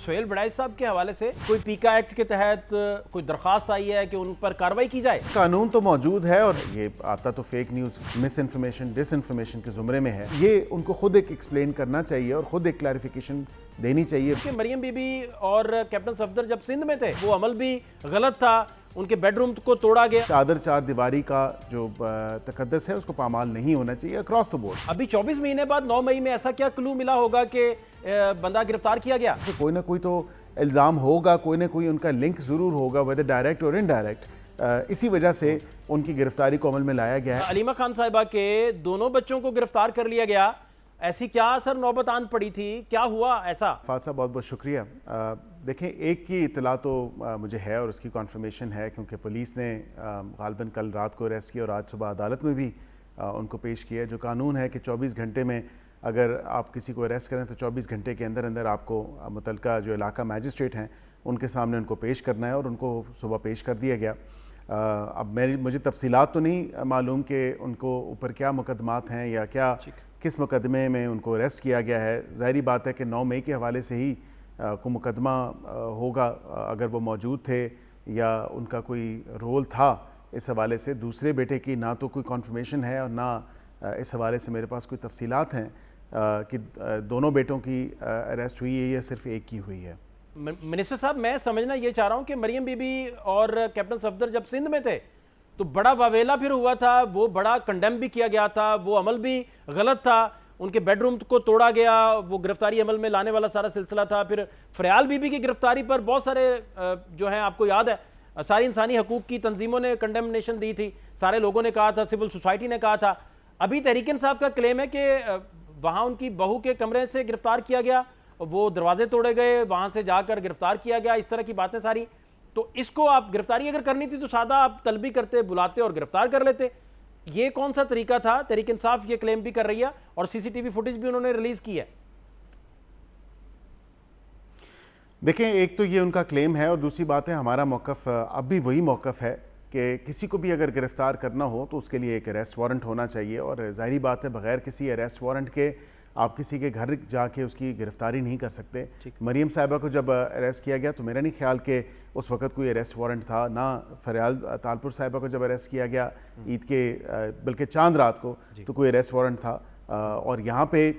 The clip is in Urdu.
سہیل بڑائی صاحب کے حوالے سے کوئی پیکا ایکٹ کے تحت کوئی درخواست آئی ہے کہ ان پر کارروائی کی جائے؟ قانون تو موجود ہے اور یہ آتا تو فیک نیوز، مس انفارمیشن، ڈس انفارمیشن کے زمرے میں ہے. یہ ان کو خود ایک ایکسپلین کرنا چاہیے اور خود ایک کلیریفیکیشن دینی چاہیے. کہ مریم بی بی اور کیپٹن صفدر جب سندھ میں تھے وہ عمل بھی غلط تھا، ان کے بیڈ روم کو توڑا گیا. چادر چار دیواری کا جو تقدس ہے اس کو پامال نہیں ہونا چاہیے اکراس دا بورڈ. ابھی 24 مہینے بعد 9 مئی میں ایسا کیا کلو ملا ہوگا کہ بندہ گرفتار کیا گیا؟ کوئی نہ کوئی تو الزام ہوگا، کوئی نہ کوئی ان کا لنک ضرور ہوگا، ویدر ڈائریکٹ اور انڈائریکٹ. اسی وجہ سے ان کی گرفتاری کو عمل میں لایا گیا ہے. علیمہ خان صاحبہ کے دونوں بچوں کو گرفتار کر لیا گیا، ایسی کیا سر نوبت آن پڑی تھی؟ کیا ہوا ایسا؟ فاتح صاحب بہت بہت شکریہ. دیکھیں ایک کی اطلاع تو مجھے ہے اور اس کی کنفرمیشن ہے کیونکہ پولیس نے غالباً کل رات کو اریسٹ کیا اور آج صبح عدالت میں بھی ان کو پیش کیا. جو قانون ہے کہ 24 گھنٹے میں اگر آپ کسی کو اریسٹ کریں تو 24 گھنٹے کے اندر اندر آپ کو متعلقہ جو علاقہ میجسٹریٹ ہیں ان کے سامنے ان کو پیش کرنا ہے اور ان کو صبح پیش کر دیا گیا. اب مجھے تفصیلات تو نہیں معلوم کہ ان کو اوپر کیا مقدمات ہیں یا کیا کس مقدمے میں ان کو اریسٹ کیا گیا ہے. ظاہری بات ہے کہ 9 مئی کے حوالے سے ہی کو مقدمہ ہوگا اگر وہ موجود تھے یا ان کا کوئی رول تھا اس حوالے سے. دوسرے بیٹے کی نہ تو کوئی کنفرمیشن ہے اور نہ اس حوالے سے میرے پاس کوئی تفصیلات ہیں کہ دونوں بیٹوں کی اریسٹ ہوئی ہے یا صرف ایک کی ہوئی ہے. منسٹر صاحب میں سمجھنا یہ چاہ رہا ہوں کہ مریم بی بی اور کیپٹن صفدر جب سندھ میں تھے تو بڑا واویلا پھر ہوا تھا، وہ بڑا کنڈیم بھی کیا گیا تھا، وہ عمل بھی غلط تھا، ان کے بیڈ روم کو توڑا گیا، وہ گرفتاری عمل میں لانے والا سارا سلسلہ تھا. پھر فریال بی بی کی گرفتاری پر بہت سارے جو ہیں آپ کو یاد ہے ساری انسانی حقوق کی تنظیموں نے کنڈیمنیشن دی تھی، سارے لوگوں نے کہا تھا، سول سوسائٹی نے کہا تھا. ابھی تحریک انصاف کا کلیم ہے کہ وہاں ان کی بہو کے کمرے سے گرفتار کیا گیا، وہ دروازے توڑے گئے، وہاں سے جا کر گرفتار کیا گیا، اس طرح کی باتیں ساری. تو اس کو آپ گرفتاری اگر کرنی تھی تو سادہ آپ طلبی کرتے، بلاتے اور گرفتار کر لیتے. یہ کون سا طریقہ تھا؟ تحریک انصاف یہ کلیم بھی کر رہی ہے اور سی سی ٹی وی فوٹیج بھی انہوں نے ریلیز کی ہے. دیکھیں ایک تو یہ ان کا کلیم ہے اور دوسری بات ہے ہمارا موقف اب بھی وہی موقف ہے کہ کسی کو بھی اگر گرفتار کرنا ہو تو اس کے لیے ایک اریسٹ وارنٹ ہونا چاہیے. اور ظاہری بات ہے بغیر کسی اریسٹ وارنٹ کے آپ کسی کے گھر جا کے اس کی گرفتاری نہیں کر سکتے. مریم صاحبہ کو جب اریسٹ کیا گیا تو میرا نہیں خیال کہ اس وقت کوئی اریسٹ وارنٹ تھا، نہ فریال تالپور صاحبہ کو جب اریسٹ کیا گیا عید کے بلکہ چاند رات کو تو کوئی اریسٹ وارنٹ تھا. اور یہاں پہ